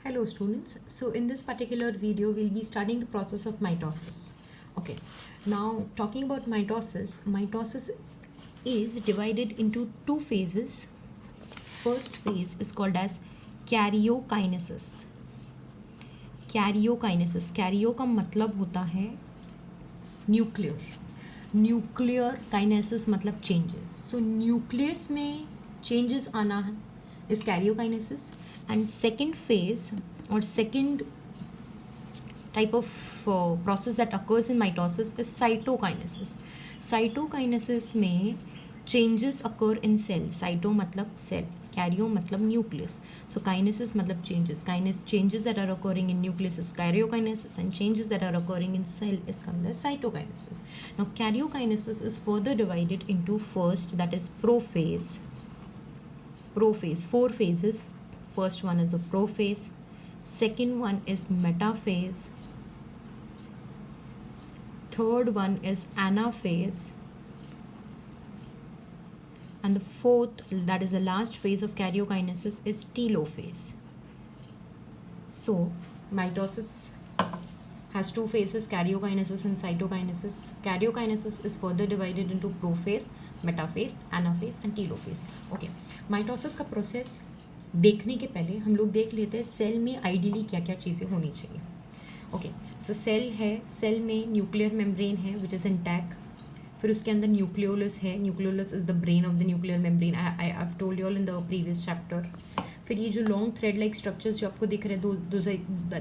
Hello students. So in this particular video we'll be studying the process of mitosis. Okay. Now talking about mitosis is divided into two phases. First phase is called as karyokinesis. Karyo का मतलब होता है nuclear kinesis मतलब changes. सो nucleus में changes आना is karyokinesis, and second phase or second type of process that occurs in mitosis is cytokinesis. Cytokinesis में changes occur in cell. Cyto मतलब cell, karyo मतलब nucleus. So kinesis मतलब changes that are occurring in nucleus is karyokinesis, and changes that are occurring in cell is called as cytokinesis. Now karyokinesis is further divided into first, that is prophase. Four phases. First one is the prophase, second one is metaphase, third one is anaphase, and the fourth, that is the last phase of karyokinesis, is telophase. So mitosis has two phases, karyokinesis and cytokinesis. Karyokinesis is further divided into prophase, metaphase, anaphase and telophase. Okay, mitosis का process देखने के पहले हम लोग देख लेते हैं cell में आइडियली क्या क्या चीज़ें होनी चाहिए. ओके, सो सेल है, सेल में न्यूक्लियर मेम्ब्रेन है विच इज़ इंटैक्ट. फिर उसके अंदर न्यूक्लियोलस है. Nucleolus is the brain of the nuclear membrane. I have told you all in the previous chapter. फिर ये जो लॉन्ग थ्रेड लाइक स्ट्रक्चर्स जो आपको दिख रहे हैं,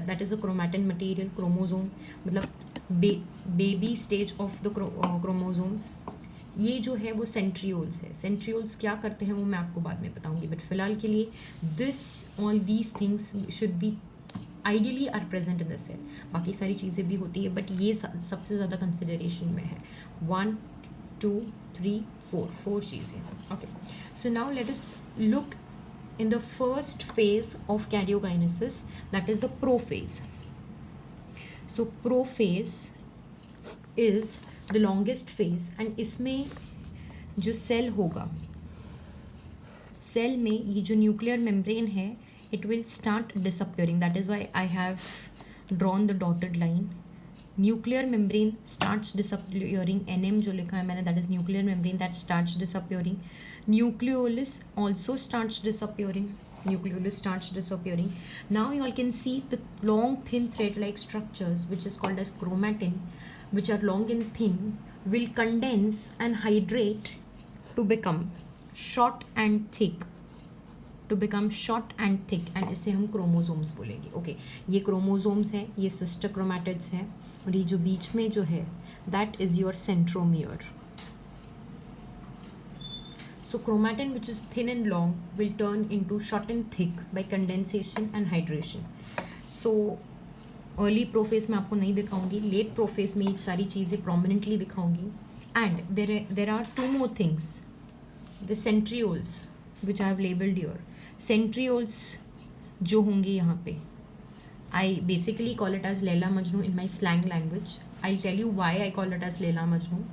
that is the chromatin material. Chromosome मतलब baby stage of the chromosomes. ये जो है वो सेंट्रियोल्स है. सेंट्रियोल्स क्या करते हैं वो मैं आपको बाद में बताऊंगी, बट फिलहाल के लिए all these things should be ideally are present in the cell. बाकी सारी चीज़ें भी होती है बट ये सबसे ज़्यादा कंसिडरेशन में है. 1 2 3 4 चीज़ें. Okay, so now let us look in the first phase of karyokinesis, that is the prophase. So prophase is the longest phase, and इसमें जो सेल होगा, सेल में ये जो न्यूक्लियर मेम्ब्रेन है, it will start disappearing. That is why I have drawn the dotted line. Nuclear membrane starts disappearing. NM जो लिखा है मैंने, that is nuclear membrane that starts disappearing. Nucleolus also starts disappearing. Now you all can see the long thin thread like structures which is called as chromatin, which are long and thin, will condense and hydrate to become short and thick. And इसे हम chromosomes बोलेंगे. Okay, ये chromosomes हैं, ये sister chromatids हैं, और ये जो बीच में जो है that is your centromere. So chromatin which is thin and long will turn into short and thick by condensation and hydration. So early prophase में आपको नहीं दिखाऊंगी, late prophase में ये सारी चीज़ें prominently दिखाऊंगी. And there are two more things, the centrioles which I have labeled here. Centrioles जो होंगे यहाँ पे, I basically call it as Laila Majnu in my slang language. I'll tell you why I call it as Laila Majnu.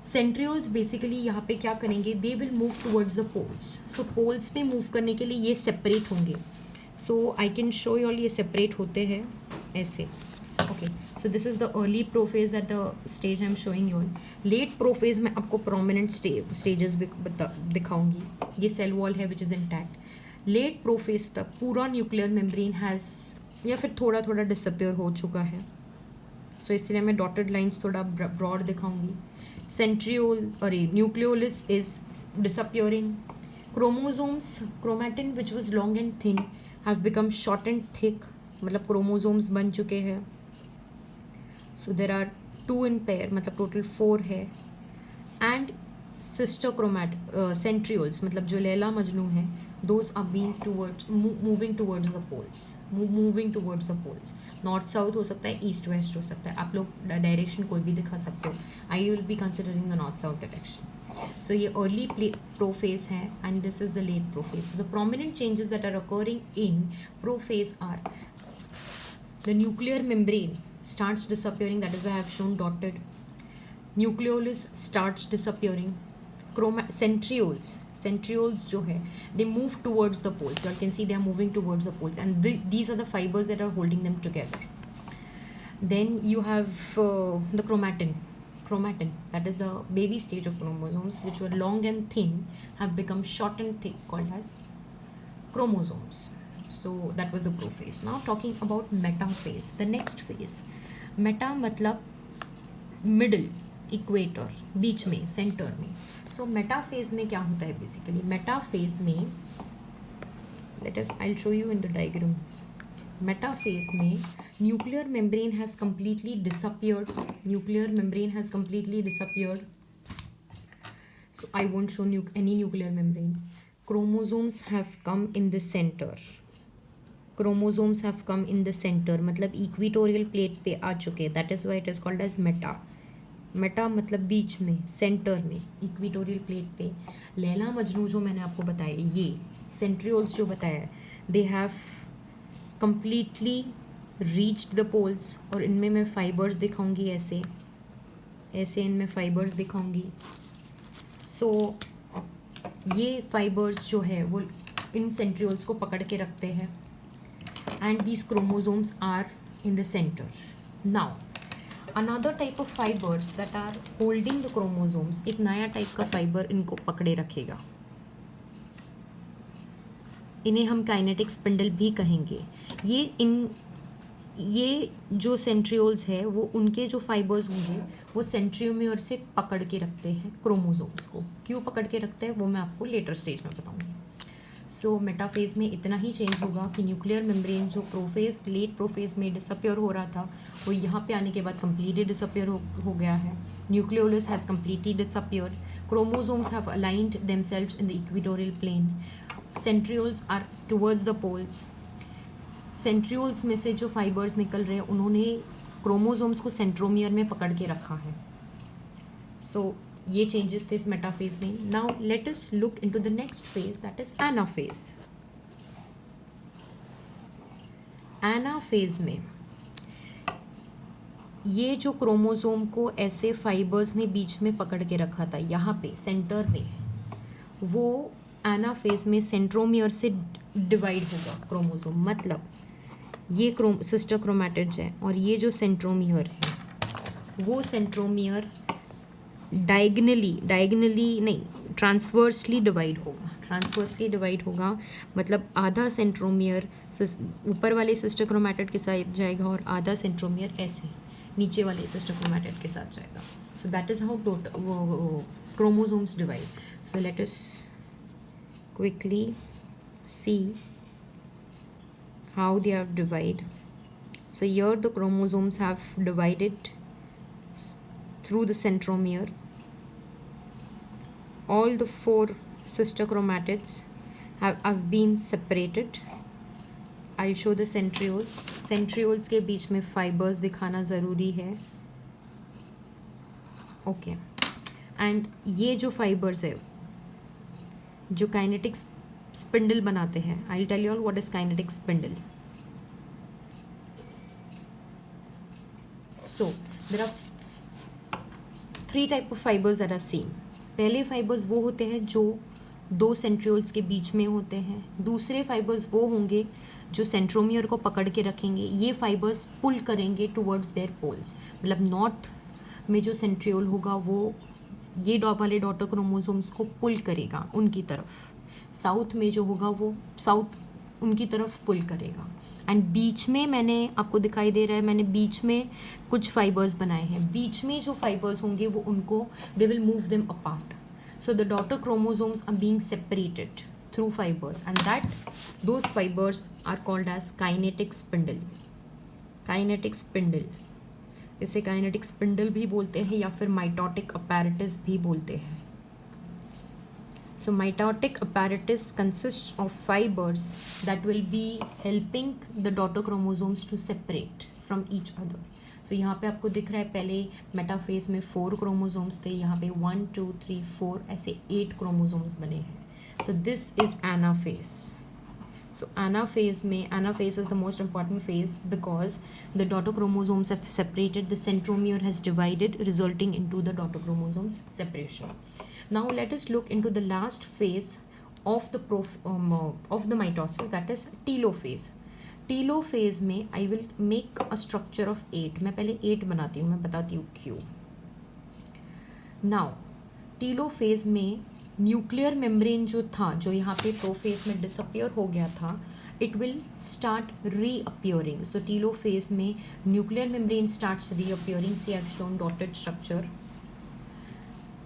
Centrioles basically यहाँ पे क्या करेंगे, they will move towards the poles. So poles पे move करने के लिए ये separate होंगे. So I can show you all, ये सेपरेट होते हैं ऐसे. Okay, so this is the early prophase that the stage I am showing you all. Late prophase में आपको प्रोमिनेंट स्टेजेस दिखाऊंगी. ये सेल वॉल है which is intact. Late prophase तक पूरा न्यूक्लियर मेम्ब्रेन हैज़ या फिर थोड़ा थोड़ा डिसअपियर हो चुका है. सो इसलिए मैं डॉटेड लाइन्स थोड़ा ब्रॉड दिखाऊंगी. Centriole or nucleolus is disappearing. Chromosomes, chromatin which was long and thin have become short and thick. मतलब chromosomes बन चुके हैं. So there are 2 in pair, मतलब total 4 है. And sister centrioles मतलब जो लैला मजनू है, those are being moving towards the poles. North south हो सकता है, ईस्ट वेस्ट हो सकता है. आप लोग डायरेक्शन कोई भी दिखा सकते हो. I will be considering the north south direction. So ये अर्ली प्रोफेज है and this is the late prophase. The prominent changes that are occurring in prophase are the nuclear membrane starts disappearing, that is why I have shown dotted. Nucleolus starts disappearing. centrioles जो है, they move towards the poles. You can see they are moving towards the poles, and these are the fibers that are holding them together. Then you have the chromatin, that is the baby stage of chromosomes, which were long and thin, have become short and thick, called as chromosomes. So that was the prophase. Now talking about metaphase, the next phase. Meta मतलब middle, equator, बीच में, center में. So metaphase में क्या होता है basically? Metaphase में, I'll show you in the diagram. Metaphase में nuclear membrane has completely disappeared. So I won't show any nuclear membrane. Chromosomes have come in the center. मतलब equatorial plate पे आ चुके. That is why it is called as meta. Meta मतलब बीच में, centre में, equatorial plate पे. लैला मजनू जो मैंने आपको बताया, ये सेंट्रियोल्स जो बताया, they have completely reached the poles. और इनमें मैं फाइबर्स दिखाऊंगी, ऐसे इनमें फाइबर्स दिखाऊंगी. सो ये फाइबर्स जो है वो इन सेंट्रियोल्स को पकड़ के रखते हैं. And these chromosomes are in the center. Now, another type of fibers that are holding the chromosomes, एक नया टाइप का फाइबर इनको पकड़े रखेगा. इन्हें हम काइनेटिक स्पिंडल भी कहेंगे. ये जो सेंट्रियोल्स है वो उनके जो फाइबर्स होंगे वो सेंट्रियोमियर से पकड़ के रखते हैं क्रोमोसोम्स को. क्यों पकड़ के रखते हैं वो मैं आपको लेटर स्टेज में बताऊंगी. सो मेटाफेज में इतना ही चेंज होगा कि न्यूक्लियर मेम्ब्रेन जो लेट प्रोफेज में डिसअपियर हो रहा था वो यहाँ पे आने के बाद कम्प्लीटली डिसअपियर हो गया है. Nucleolus has completely disappeared. Chromosomes have aligned themselves in the equatorial plane. Centrioles are towards the poles. Centrioles में से जो फाइबर्स निकल रहे हैं उन्होंने क्रोमोसोम्स को सेंट्रोमियर में पकड़ के रखा है. सो ये चेंजेस थे इस मेटाफेज में. Now let us look into the next phase, that is anaphase. Anaphase में ये जो क्रोमोसोम को ऐसे फाइबर्स ने बीच में पकड़ के रखा था यहाँ पे सेंटर में, वो एनाफेज में सेंट्रोमियर से डिवाइड होगा क्रोमोसोम. मतलब ये सिस्टर क्रोमैटिड्स है और ये जो सेंट्रोमियर है वो सेंट्रोमियर डायगनली नहीं, ट्रांसवर्सली डिवाइड होगा. मतलब आधा सेंट्रोमियर ऊपर वाले सिस्टर क्रोमैटिड के साथ जाएगा और आधा सेंट्रोमियर ऐसे नीचे वाले सिस्टर क्रोमैटिड के साथ जाएगा. So that is how chromosomes divide. So let us quickly see how they are divided. So here the chromosomes have divided through the centromere. All the 4 sister chromatids have been separated. I'll show the centrioles. Centrioles के बीच में fibers दिखाना ज़रूरी है. Okay. And ये जो fibers है जो kinetic spindle बनाते हैं, I'll tell you all what is kinetic spindle. So there are 3 type of fibers that are seen. पहले fibers वो होते हैं जो 2 सेंट्रियोल्स के बीच में होते हैं. दूसरे fibers वो होंगे जो सेंट्रोमियर को पकड़ के रखेंगे. ये fibers पुल करेंगे टुवर्ड्स देयर पोल्स. मतलब नॉर्थ में जो सेंट्रियोल होगा वो ये वाले डॉटर क्रोमोसोम्स को पुल करेगा उनकी तरफ. साउथ में जो होगा वो साउथ उनकी तरफ पुल करेगा. एंड बीच में मैंने आपको दिखाई दे रहा है, मैंने बीच में कुछ फाइबर्स बनाए हैं. बीच में जो फाइबर्स होंगे वो उनको they will move them apart. So the daughter chromosomes are being separated through fibres and that those fibres are called as kinetic spindle. Kinetic spindle, इसे काइनेटिक स्पिंडल भी बोलते हैं या फिर माइटोटिक अपैरेटस भी बोलते हैं. So mitotic apparatus consists of fibers that will be helping the daughter chromosomes to separate from each other. So यहाँ पे आपको दिख रहा है पहले मेटाफेज में 4 क्रोमोसोम्स थे, यहाँ पे 1 2 3 4 ऐसे 8 क्रोमोसोम्स बने हैं. So this is anaphase. So anaphase is the most important phase because the daughter chromosomes have separated, the centromere has divided, resulting into the daughter chromosomes separation. Now let us look into the last phase of the mitosis, that is telophase. Telophase में I will make a structure of 8. मैं पहले 8 बनाती हूँ, मैं बताती हूँ क्यों. Now telophase में न्यूक्लियर मेम्ब्रेन जो था, जो यहाँ पे प्रोफेज में डिसअपियर हो गया था, it will start reappearing. So telophase में nuclear membrane starts reappearing. See, I've shown dotted structure.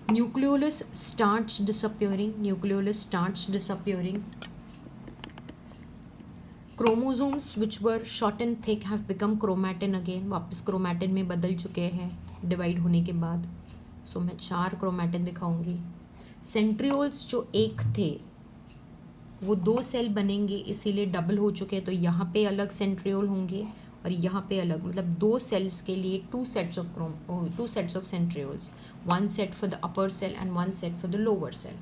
Nucleolus starts disappearing. Nucleolus starts disappearing. Chromosomes which were short and thick have become chromatin again. वापस chromatin में बदल चुके हैं divide होने के बाद. So मैं 4 chromatin दिखाऊंगी. Centrioles जो एक थे वो 2 सेल बनेंगे, इसीलिए डबल हो चुके हैं. तो यहाँ पे अलग सेंट्रियोल होंगे और यहाँ पे अलग, मतलब 2 सेल्स के लिए 2 sets of centrioles, 1 set for the upper cell and 1 set for the lower cell.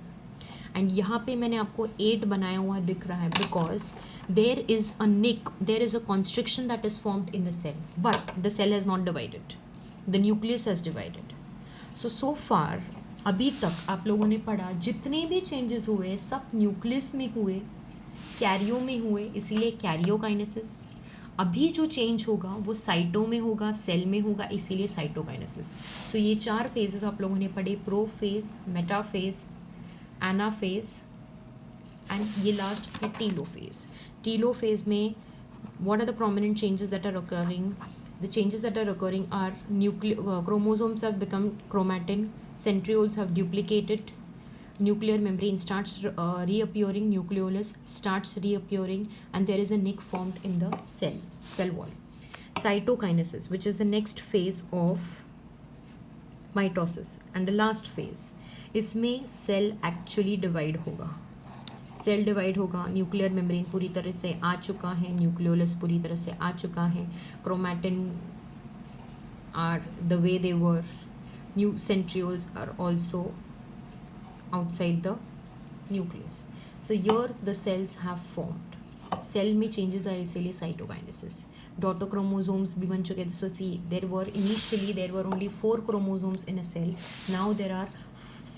And यहाँ पे मैंने आपको 8 बनाया हुआ दिख रहा है because there is a constriction that is formed in the cell, but the cell has not divided, the nucleus has divided. So far अभी तक आप लोगों ने पढ़ा जितने भी चेंजेस हुए सब न्यूक्लियस में हुए, कैरियो में हुए, इसीलिए कैरियोकाइनेसिस. अभी जो चेंज होगा वो साइटो में होगा, सेल में होगा, इसीलिए साइटोकाइनेसिस. सो ये 4 फेजेस आप लोगों ने पढ़े, प्रोफेज, मेटाफेज, एनाफेज एंड ये लास्ट है टीलोफेज. टीलोफेज में what are the prominent changes that are occurring? The changes that are occurring are chromosomes have become chromatin, centrioles have duplicated, nuclear membrane starts reappearing, nucleolus starts reappearing, and there is a nick formed in the cell wall. Cytokinesis, which is the next phase of mitosis and the last phase, इसमें cell actually divide होगा. Cell divide होगा, nuclear membrane पूरी तरह से आ चुका है, nucleolus पूरी तरह से आ चुका है, chromatin are the way they were, new centrioles are also outside the nucleus. So your the cells have formed. Cell में चेंजेस आए इसीलिए साइटोकाइनेसिस. डॉटर क्रोमोसोम्स भी बन चुके थे. So see there were only 4 chromosomes in a cell. Now there are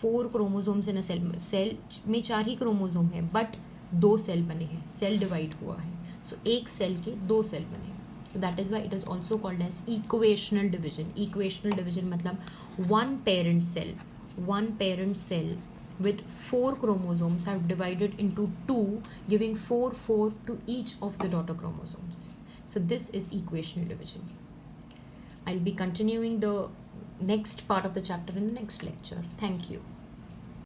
4 chromosomes in a cell. Cell में 4 ही chromosome है बट 2 सेल बने हैं, सेल डिवाइड हुआ है. सो एक सेल के 2 सेल बने. That is why it is also called as equational division. Equational division मतलब one parent cell with 4 chromosomes have divided into 2, giving 4 to each of the daughter chromosomes. So this is equational division. I'll be continuing the next part of the chapter in the next lecture. Thank you.